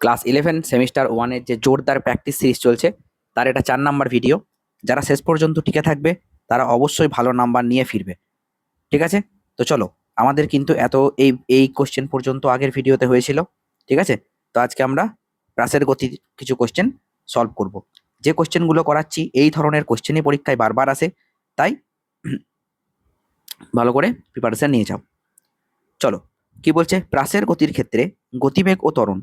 Class 11 semester 1-এর যে জোরদার practice series চলছে তার এটা 4 নাম্বার ভিডিও। যারা শেষ পর্যন্ত টিকে থাকবে তারা অবশ্যই ভালো নাম্বার নিয়ে ফিরবে। ঠিক আছে, তো চলো, আমাদের কিন্তু এত এই এই কোশ্চেন পর্যন্ত আগের ভিডিওতে হয়েছিল। ঠিক আছে, তো আজকে আমরা প্রাসের গতির কিছু কোশ্চেন সলভ করব। যে কোশ্চেনগুলো করাচ্ছি এই ধরনের কোশ্চেনই পরীক্ষায় বারবার আসে, তাই ভালো করে প্রিপারেশন নিয়ে যাও। চলো, কি বলছে, প্রাসের গতির ক্ষেত্রে গতিবেগ ও ত্বরণ।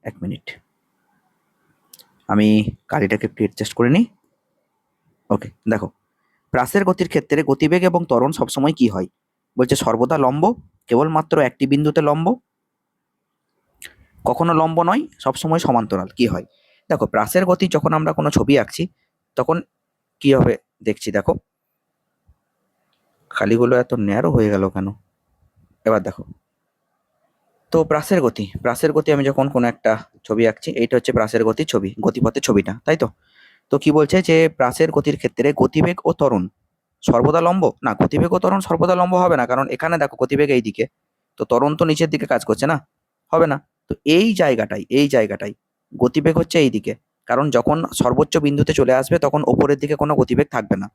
এক মিনিট, আমি কালিটাকে একটু অ্যাডজাস্ট করে নিই। ওকে, দেখো, প্রাসের গতির ক্ষেত্রে গতিবেগ এবং ত্বরণ সবসময় কি হয়? বলছে সর্বদা লম্ব, কেবলমাত্র একটি বিন্দুতে লম্ব, কখনো লম্ব নয়, সবসময় সমান্তরাল। কি হয়? দেখো, প্রাসের গতি যখন আমরা কোনো ছবি আঁকছি তখন কি হবে দেখছি। দেখো, খালিগুলো এত ন্যারো হয়ে গেল কেন? এবার দেখো, তো প্রাসের গতি আমি যখন কোনো একটা ছবি আঁকছি, এইটা হচ্ছে প্রাসের গতির ছবি, গতিপথের ছবিটা, তাই তো? তো কি বলছে যে প্রাসের গতির ক্ষেত্রে গতিবেগ ও ত্বরণ সর্বদা লম্ব। না, গতিবেগ ও ত্বরণ সর্বদা লম্ব হবে না, কারণ এখানে দেখো গতিবেগ এই দিকে, তো ত্বরণ তো নিচের দিকে কাজ করছে না, হবে না। তো এই জায়গাটাই গতিবেগ হচ্ছে এই দিকে, কারণ যখন সর্বোচ্চ বিন্দুতে চলে আসবে তখন ওপরের দিকে কোনো গতিবেগ থাকবে না।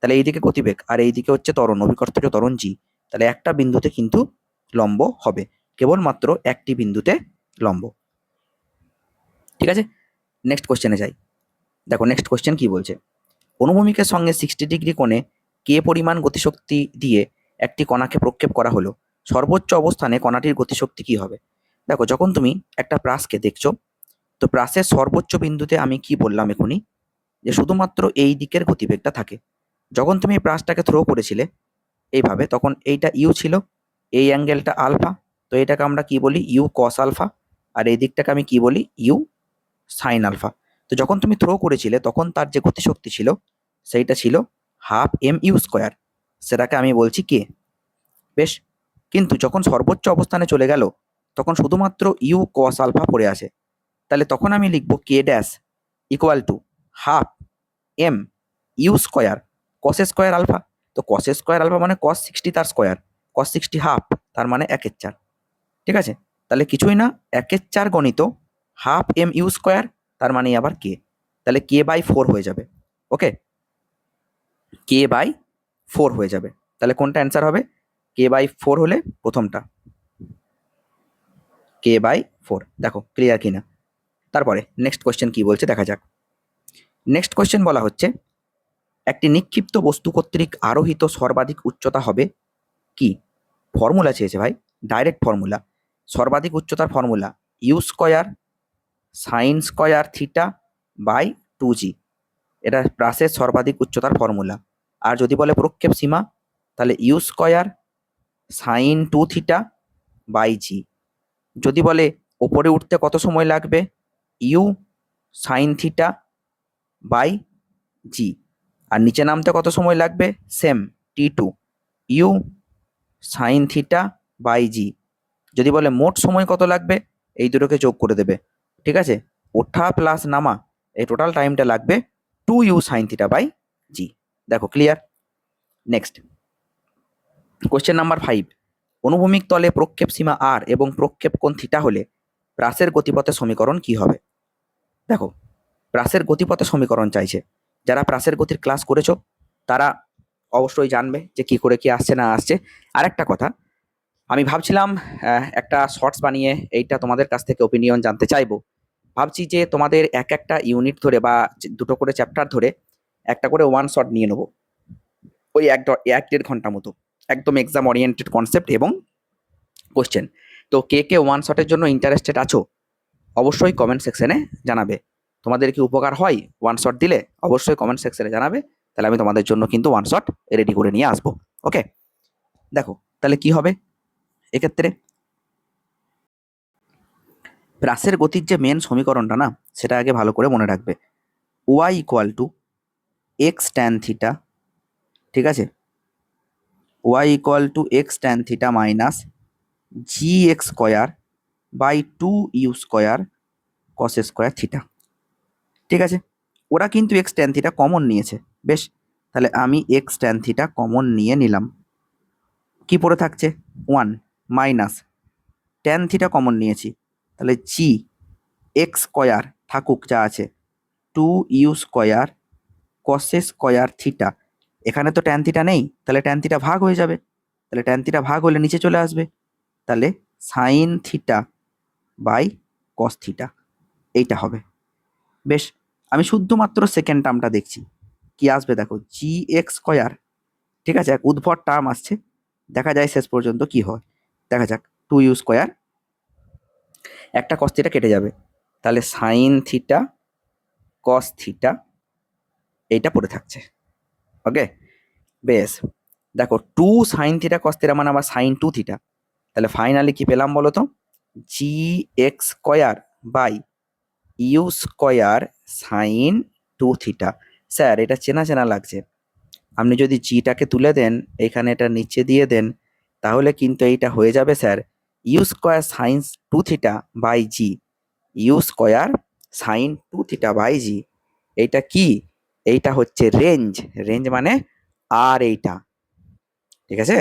তাহলে এইদিকে গতিবেগ আর এইদিকে হচ্ছে ত্বরণ, অভিকর্ষজ ত্বরণ জি। তাহলে একটা বিন্দুতে কিন্তু লম্ব হবে, কেবলমাত্র একটি বিন্দুতে লম্ব। ঠিক আছে, নেক্সট কোশ্চেনে যাই। দেখো নেক্সট কোশ্চেন কি বলছে, অনুভূমিকের সঙ্গে 60 ডিগ্রি কোণে কে পরিমাণ গতিশক্তি দিয়ে একটি কণাকে প্রক্ষেপ করা হলো, সর্বোচ্চ অবস্থানে কণাটির গতিশক্তি কি হবে? দেখো, যখন তুমি একটা প্রাসকে দেখছো, তো প্রাসের সর্বোচ্চ বিন্দুতে আমি কি বললাম এখনই, যে শুধুমাত্র এই দিকের গতিবেগটা থাকে। যখন তুমি প্রাসটাকে থ্রো করেছিলে এইভাবে, তখন এইটা ইউ ছিল, এই অ্যাঙ্গেলটা আলফা, তো এটাকে আমরা কি বলি, ইউ কস আলফা, আর এই দিকটাকে আমি কি বলি, ইউ সাইন আলফা। তো যখন তুমি থ্রো করেছিলে তখন তার যে গতিশক্তি ছিল সেইটা ছিল হাফ এম ইউ স্কোয়ার, সেটাকে আমি বলছি কে। বেশ, কিন্তু যখন সর্বোচ্চ অবস্থানে চলে গেল তখন শুধুমাত্র ইউ কস আলফা পড়ে আসে, তাহলে তখন আমি লিখবো K dash equal to half M U square cos square alpha. তো কস স্কোয়ার আলফা মানে কস 60 তার স্কোয়ার, কস 60 হাফ, তার মানে 1/4। ঠিক আছে, তাহলে কিছুই না, 1/4 গণিত হাফ এম ইউ স্কোয়ার, তার মানে আবার কে, তাহলে কে বাই 4 হয়ে যাবে। ওকে, কে বাই 4 হয়ে যাবে। তাহলে কোনটা অ্যান্সার হবে? কে বাই 4 হলে প্রথমটা, কে বাই 4। দেখো ক্লিয়ার কিনা? তারপরে নেক্সট কোয়েশ্চেন কি বলছে দেখা যাক। নেক্সট কোয়েশ্চেন বলা হচ্ছে, একটি নিক্ষিপ্ত বস্তু কর্তৃক আরোহিত সর্বাধিক উচ্চতা হবে কি? ফর্মুলা চেয়েছে ভাই, ডাইরেক্ট ফর্মুলা। সর্বাধিক উচ্চতার formula U square sine square theta by 2g, এটা প্রাসের সর্বাধিক উচ্চতার ফর্মুলা। আর যদি বলে প্রক্ষেপ সীমা, তাহলে u square sine 2 theta by g. যদি বলে ওপরে উঠতে কত সময় লাগবে, u sine theta by g. আর নিচে নামতে কত সময় লাগবে, same T2 u sine theta by g. যদি বলে মোট সময় কত লাগবে, এই দুটোকে যোগ করে দেবে। ঠিক আছে, ওঠা প্লাস নামা, এই টোটাল টাইমটা লাগবে 2u সাইন থিটা বাই জি। দেখো ক্লিয়ার? নেক্সট কোশ্চেন নাম্বার 5, অনুভূমিক তলে প্রক্ষেপ সীমা আর এবং প্রক্ষেপ কোণ থিটা হলে প্রাসের গতিপথের সমীকরণ কি হবে? দেখো, প্রাসের গতিপথের সমীকরণ চাইছে। যারা প্রাসের গতির ক্লাস করেছো তারা অবশ্যই জানবে যে কি করে কি আসছে না আসছে। আর একটা কথা, আমি ভাবছিলাম একটা শর্টস বানিয়ে এইটা তোমাদের কাছ থেকে ওপিনিয়ন জানতে চাইবো। ভাবছি যে তোমাদের এক একটা ইউনিট ধরে বা দুটো করে চ্যাপ্টার ধরে একটা করে ওয়ান শট নিয়ে নেবো, ওই 1-1.5 ঘন্টা মতো, একদম এক্সাম ওরিয়েন্টেড কনসেপ্ট এবং কোশ্চেন। তো কে কে ওয়ান শটের জন্য ইন্টারেস্টেড আছো অবশ্যই কমেন্ট সেকশনে জানাবে। তোমাদের কি উপকার হয় ওয়ান শট দিলে অবশ্যই কমেন্ট সেকশনে জানাবে, তাহলে আমি তোমাদের জন্য কিন্তু ওয়ান শট রেডি করে নিয়ে আসবো। ওকে, দেখো তাহলে কি হবে এক্ষেত্রে, প্রাসের গতির যে মেন সমীকরণটা না, সেটা আগে ভালো করে মনে রাখবে। Y equal to X tan theta, ঠিক আছে, Y equal to X tan theta minus G X square by 2u square cos square theta. ঠিক আছে, ওরা কিন্তু এক্স ট্যান থিটা কমন নিয়েছে। বেশ, তাহলে আমি এক্স ট্যান থিটা কমন নিয়ে নিলাম, কি পড়ে থাকছে 1 মাইনাস ট্যান থিটা কমন নিয়েছি, তাহলে জি এক্স স্কোয়ার থাকুক যা আছে, 2u² cos স্কোয়ার থিটা, এখানে তো ট্যান থিটা নেই, তাহলে ট্যান থিটা ভাগ হয়ে যাবে, তাহলে ট্যান থিটা ভাগ হলে নিচে চলে আসবে, তাহলে sine theta by cos theta, এইটা হবে। বেশ, আমি শুধুমাত্র সেকেন্ড টার্মটা দেখছি কি আসবে, দেখো gx², ঠিক আছে, এক উদ্ভট টার্ম আসছে, দেখা যায় শেষ পর্যন্ত কি হয়, দেখা যাক। 2u², একটা কস থিটা কেটে যাবে, তাহলে সাইন থিটা কস থিটা এইটা পড়ে থাকছে। ওকে, বেশ, দেখো 2 sin θ cos θ মানে আবার sin 2θ, তাহলে ফাইনালি কি পেলাম বলো তো, gx² by u² sin 2θ। Sir এটা চেনা চেনা লাগছে, আপনি যদি জিটাকে তুলে দেন এখানে এটা নিচে দিয়ে দেন, তাহলে কিন্তু এইটা হয়ে যাবে sir u² sin 2θ by g, u² sin 2θ by g. এইটা কি, এইটা হচ্ছে রেঞ্জ, রেঞ্জ মানে আর এইটা, ঠিক আছে,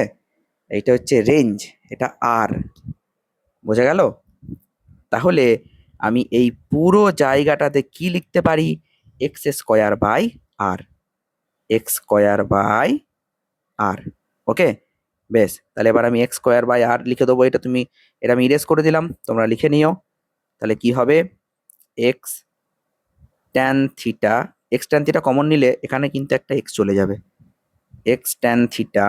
এইটা হচ্ছে রেঞ্জ, এটা আর, বোঝা গেল? তাহলে আমি এই পুরো জায়গাটাতে কি লিখতে পারি, x² by R, x² by আর। ওকে, বেশ, তাহলে এবার আমি x² বাই আর লিখে দেবো, এটা তুমি, এটা আমি ইরেজ করে দিলাম, তোমরা লিখে নিও। তাহলে কি হবে, x tan theta, x tan theta common নিলে এখানে কিন্তু একটা এক্স চলে যাবে, এক্স ট্যান থিটা,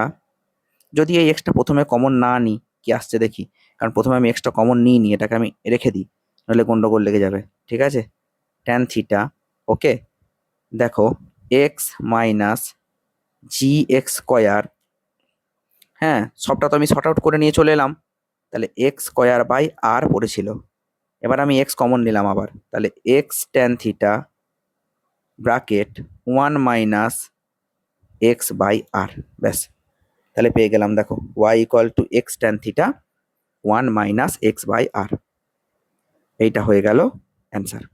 যদি এই এক্সটা প্রথমে কমন না নিই, কি আসছে দেখি, কারণ প্রথমে আমি এক্সটা কমন নিই, এটাকে আমি রেখে দিই, নাহলে গন্ডগোল লেগে যাবে, ঠিক আছে, ট্যান থিটা। ওকে, দেখো এক্স মাইনাস gx², হ্যাঁ সবটা তো আমি শর্ট আউট করে নিয়ে চলে এলাম, তাহলে x² বাই আর পড়েছিল, এবার আমি এক্স কমন নিলাম আবার, তাহলে x tan theta bracket 1 minus x by R, ব্যাস, তাহলে পেয়ে গেলাম, দেখো y = x tan theta 1 minus x by R, এইটা হয়ে গেল অ্যান্সার।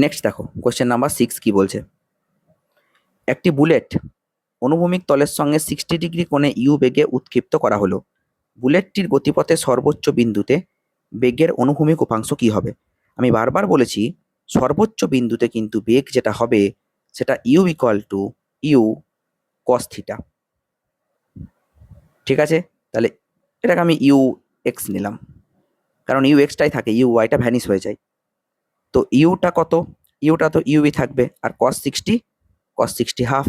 নেক্সট দেখো কোশ্চেন নাম্বার 6 কি বলছে, একটি বুলেট অনুভূমিক তলের সঙ্গে 60 ডিগ্রি কোণে ইউ বেগে উৎক্ষিপ্ত করা হলো, বুলেটটির গতিপথে সর্বোচ্চ বিন্দুতে বেগের অনুভূমিক উপাংশ কি হবে? আমি বারবার বলেছি সর্বোচ্চ বিন্দুতে কিন্তু বেগ যেটা হবে সেটা ইউ = ইউ কস থিটা, ঠিক আছে, তাহলে এটাকে আমি ইউ এক্স নিলাম, কারণ ইউ এক্সটাই থাকে, ইউ ওয়াইটা ভ্যানিশ হয়ে যায়, তো ইউটা কত, ইউটা তো ইউই থাকবে, আর cos 60 হাফ,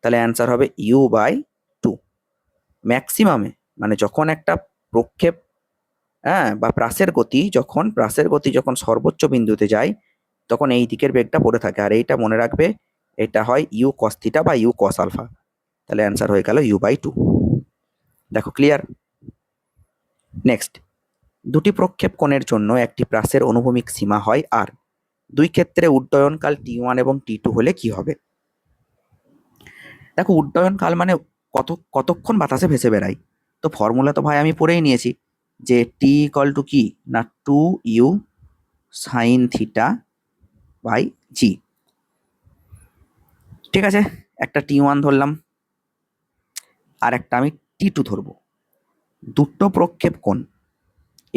তাহলে অ্যান্সার হবে u/2। ম্যাক্সিমামে মানে যখন একটা প্রক্ষেপ, হ্যাঁ, বা প্রাসের গতি যখন সর্বোচ্চ বিন্দুতে যায় তখন এই দিকের বেগটা পড়ে থাকে, আর এইটা মনে রাখবে, এটা হয় ইউ কস থিটা বা ইউ কস আলফা, তাহলে অ্যান্সার হয়ে গেল u/2। দেখো ক্লিয়ার? নেক্সট, দুটি প্রক্ষেপ কোণের জন্য একটি প্রাসের অনুভূমিক সীমা হয় আর, দুই ক্ষেত্রে উড্ডয়নকাল t1 এবং t2 হলে কি হবে? দেখো উড্ডয়নকাল মানে কতক্ষণ বাতাসে ভেসে বেড়াই, তো ফর্মুলা তো ভাই আমি পড়েই নিয়েছি, যে টি ইকুয়াল টু কি না 2u সাইন থিটা বাই জি, ঠিক আছে, একটা t1 ধরলাম আর একটা আমি t2 ধরবো, দুটো প্রক্ষেপ কোণ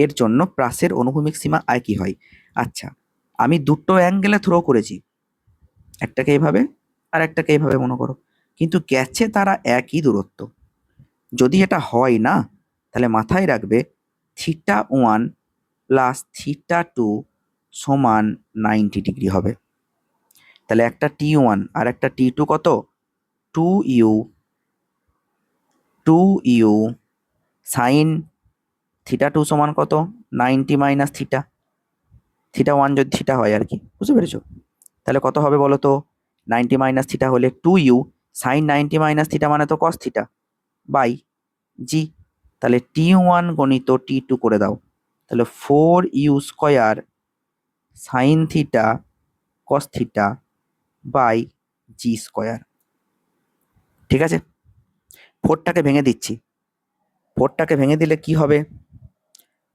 এর জন্য প্রাসের অনুভূমিক সীমা আয় কি হয়? আচ্ছা, আমি দুটো অ্যাঙ্গেলে থ্রো করেছি, একটাকে এইভাবে আর একটাকে এইভাবে মনে করো, কিন্তু গেছে তারা একই দূরত্ব, যদি এটা হয় না তাহলে মাথায় রাখবে θ1 প্লাস θ2 সমান 90 ডিগ্রি হবে, তাহলে একটা t1 আর একটা t2 কত, 2u সাইন θ2 সমান কত, 90 মাইনাস থিটা, θ1 যদি থিটা হয় আর কি, বুঝতে পেরেছো? তাহলে কত হবে বলো তো, 90 মাইনাস থিটা হলে 2u সাইন 90 মাইনাস থিটা মানে তো কস থিটা বাই জি, তাহলে t1 গণিত t2 করে দাও, তাহলে 4u² sine theta cos theta by g², ঠিক আছে, ফোরটাকে ভেঙে দিচ্ছি, ফোরটাকে ভেঙে দিলে কি হবে,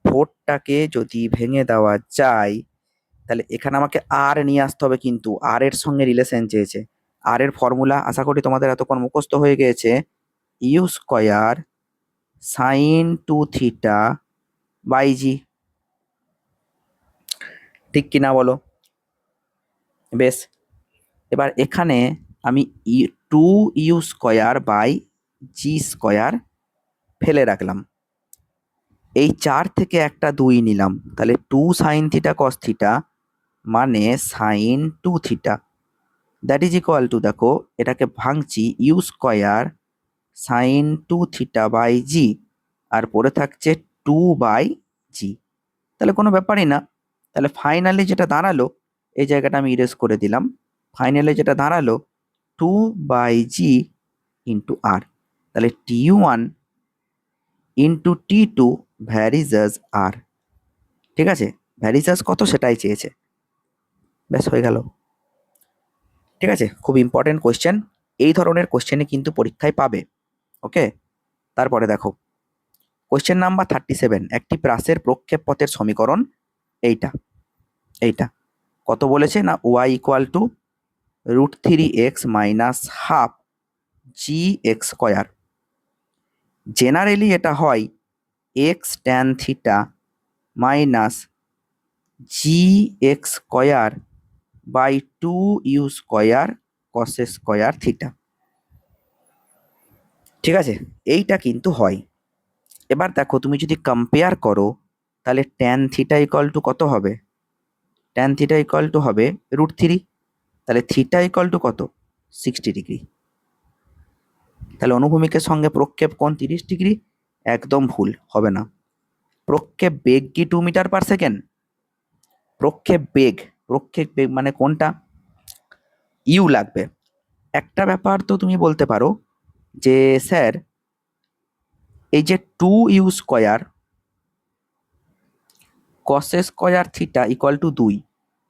ফোরটাকে যদি ভেঙে দেওয়া যায় তাহলে এখানে আমাকে আর নিয়ে আসতে হবে, কিন্তু আর এর সঙ্গে রিলেশন চেয়েছে, আর এর ফর্মুলা আশা করি তোমাদের এতক্ষণ মুখস্থ হয়ে গিয়েছে, u² sin 2θ বাই জি, ঠিক কিনা বলো? বেশ, এবার এখানে আমি 2u² / ফেলে রাখলাম, এই 4 থেকে একটা 2 নিলাম, তাহলে 2 sin থিটা cos থিটা মানে sin 2 theta, that is equal to, দেখো এটাকে ভাঙছি, u² sin 2 theta by g, আর পড়ে থাকছে 2/g, তাহলে কোনো ব্যাপারই না। তাহলে ফাইনালি যেটা দাঁড়ালো, এই জায়গাটা আমি ইরেজ করে দিলাম, ফাইনালি যেটা দাঁড়ালো 2/g ইন্টু আর, তাহলে tu1 ইন্টু t2 ভ্যারিজাস আর, ঠিক আছে, ভ্যারিজাস কত সেটাই চেয়েছে, ব্যাস হয়ে গেল। ঠিক আছে, খুব ইম্পর্টেন্ট কোয়েশ্চেন, এই ধরনের কোয়েশ্চেনই কিন্তু পরীক্ষায় পাবে। ওকে, তারপরে দেখো কোয়েশ্চেন নাম্বার 37, একটি প্রাসের প্রক্ষেপ পথের সমীকরণ এইটা, এইটা কত বলেছে না, y = √3x - ½ gx², জেনারেলি এটা হয় x tan theta minus gx² by 2u² cos² theta, ঠিক আছে, এইটা কিন্তু হয়। এবার দেখো তুমি যদি কম্পেয়ার করো, তাহলে tan থিটা = কত হবে, tan থিটা হবে √3, তাহলে থিটা কত, 60 ডিগ্রি, তাহলে অনুভূমিকের সঙ্গে প্রক্ষেপ কোণ 30 ডিগ্রি, একদম ভুল হবে না। প্রক্ষেপ বেগ কি 2 মিটার/সেকেন্ড, প্রক্ষেপ বেগ মানে কোনটা, ইউ লাগবে। একটা ব্যাপার তো তুমি বলতে পারো যে স্যার এই যে 2u² cos² থিটা = 2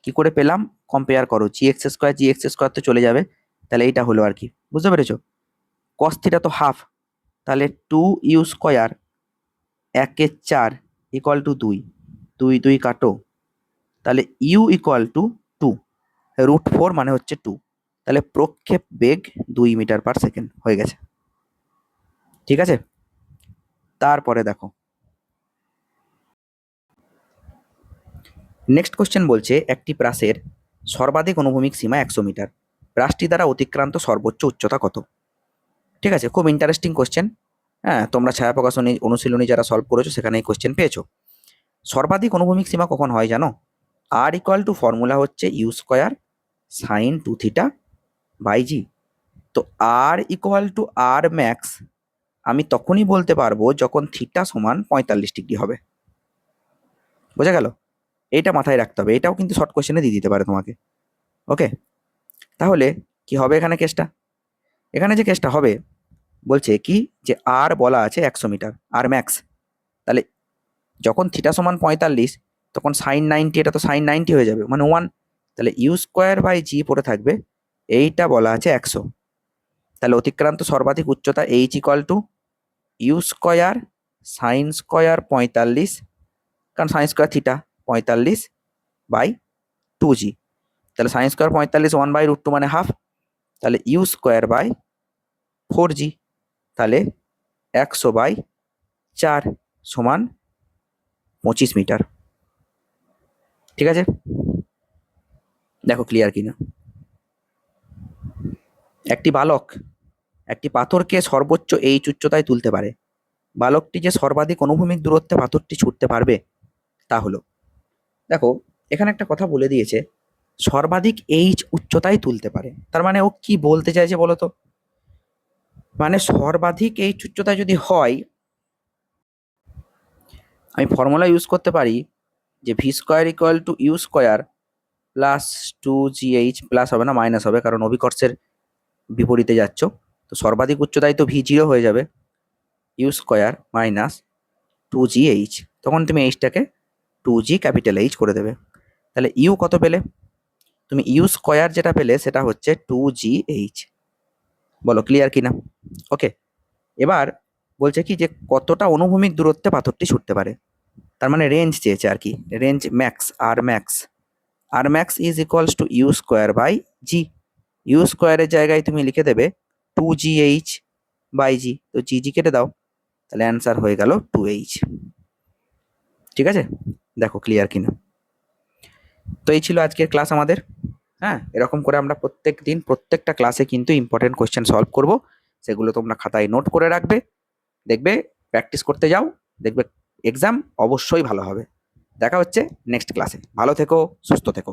কি করে পেলাম, কম্পেয়ার করো, gx² তো চলে যাবে, তাহলে এইটা হলো আর কি, বুঝতে পেরেছো, cos থিটা তো হাফ, তাহলে 2u² 1 × 4 = 2, 2 2 কাটো, তাহলে u = 2, √4 মানে হচ্ছে 2, তাহলে প্রক্ষেপ বেগ 2 মিটার/সেকেন্ড হয়ে গেছে। ঠিক আছে, তারপরে দেখো নেক্সট কোশ্চেন বলছে, একটি প্রাসের সর্বাধিক অনুভূমিক সীমা 100 মিটার, প্রাসটি দ্বারা অতিক্রান্ত সর্বোচ্চ উচ্চতা কত? ঠিক আছে, খুব ইন্টারেস্টিং কোশ্চেন। হ্যাঁ, তোমরা ছায়াপ্রকাশ অনুশীলনী যারা সলভ করেছো সেখানে এই কোশ্চেন পেয়েছো। সর্বাধিক অনুভূমিক সীমা কখন হয় জানো, আর = ফর্মুলা হচ্ছে u² sin 2 থিটা বাই জি, তো আর = আর ম্যাক্স আমি তখনই বলতে পারবো যখন থিটা সমান 45 ডিগ্রি হবে, বোঝা গেল, এইটা মাথায় রাখতে হবে, এটাও কিন্তু শর্ট কোশ্চেনে দিয়ে দিতে পারে তোমাকে। ওকে, তাহলে কি হবে এখানে কেসটা, এখানে যে কেসটা হবে বলছে কি যে আর বলা আছে 100 মিটার, আর ম্যাক্স, তাহলে যখন থিটা সমান 45 তখন sin 90, এটা তো sin 90 হয়ে যাবে মানে 1, তাহলে u²/g পড়ে থাকবে, এইটা বলা আছে 100, তাহলে অতিক্রান্ত সর্বাধিক উচ্চতা h = u² sin² 45, কারণ sin² থিটা 45/2g, তাহলে sin² 45 1/√2 মানে হাফ, তাহলে u²/4g, তাহলে 100/4 সমান 25 মিটার। ঠিক আছে, দেখো ক্লিয়ার কিনা। একটি বালক একটি পাথরকে সর্বোচ্চ এইচ উচ্চতায় তুলতে পারে, বালকটি যে সর্বাধিক অনুভূমিক দূরত্বে পাথরটি ছুটতে পারবে তা হলো, দেখো এখানে একটা কথা বলে দিয়েছে সর্বাধিক এইচ উচ্চতায় তুলতে পারে, তার মানে ও কি বলতে চাইছে বলো তো, মানে সর্বাধিক এইচ উচ্চতায় যদি হয় আমি ফর্মুলা ইউজ করতে পারি যে v² = u² plus 2gh, plus হবে না মাইনাস হবে, কারণ অভিকর্ষের বিপরীতে যাচ্ছ, তো সর্বাধিক উচ্চতায় তো v0 হয়ে যাবে, u² মাইনাস 2gh, তখন তুমি এইচটাকে 2g ক্যাপিটাল এইচ করে দেবে, তাহলে ইউ কত পেলে, তুমি u² যেটা পেলে সেটা হচ্ছে 2gh, বলো ক্লিয়ার কিনা। ওকে, এবার বলছে কি যে কতটা অনুভূমিক দূরত্বে পাথরটি ছুটতে পারে, তার মানে রেঞ্জ চেয়েছে আর কি, রেঞ্জ ম্যাক্স, আর max is equals to u²/g, u² এর জায়গায় তুমি লিখে দেবে 2gh/g, তো জি কেটে দাও, তাহলে অ্যান্সার হয়ে গেল 2h। ঠিক আছে, দেখো ক্লিয়ার কিনা। তো এই ছিল আজকের ক্লাস আমাদের। হ্যাঁ, এরকম করে আমরা প্রত্যেক দিন প্রত্যেকটা ক্লাসে কিন্তু ইম্পর্টেন্ট কোয়েশ্চেন সলভ করব, সেগুলো তোমরা খাতায় নোট করে রাখবে, দেখবে প্র্যাকটিস করতে যাও, দেখবে এক্সাম অবশ্যই ভালো হবে। দেখা হচ্ছে নেক্সট ক্লাসে। ভালো থেকো, সুস্থ থেকো।